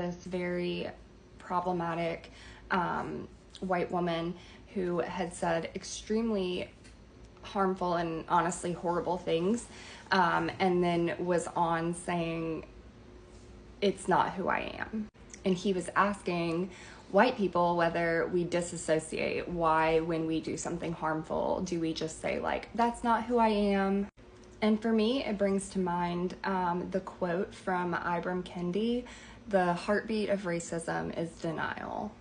This very problematic white woman who had said extremely harmful and honestly horrible things, and then was on saying, "It's not who I am." And he was asking white people whether we disassociate. Why, when we do something harmful, do we just say, like, "That's not who I am"? And for me, it brings to mind the quote from Ibram Kendi: "The heartbeat of racism is denial."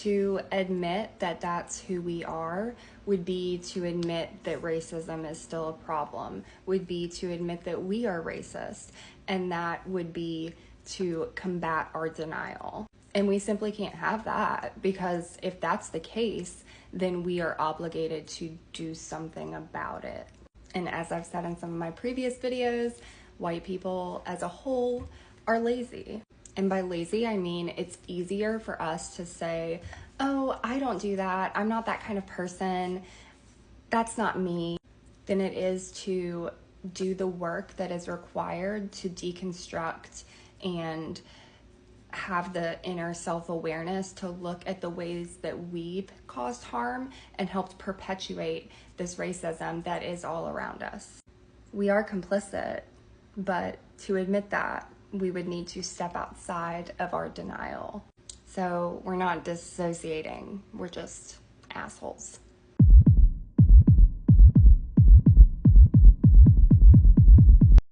To admit that that's who we are would be to admit that racism is still a problem, would be to admit that we are racist, and that would be to combat our denial. And we simply can't have that, because if that's the case, then we are obligated to do something about it. And as I've said in some of my previous videos, white people as a whole are lazy. And by lazy, I mean it's easier for us to say, "Oh, I don't do that. I'm not that kind of person. That's not me," than it is to do the work that is required to deconstruct and have the inner self-awareness to look at the ways that we've caused harm and helped perpetuate this racism that is all around us. We are complicit, but to admit that, we would need to step outside of our denial. So we're not dissociating, we're just assholes.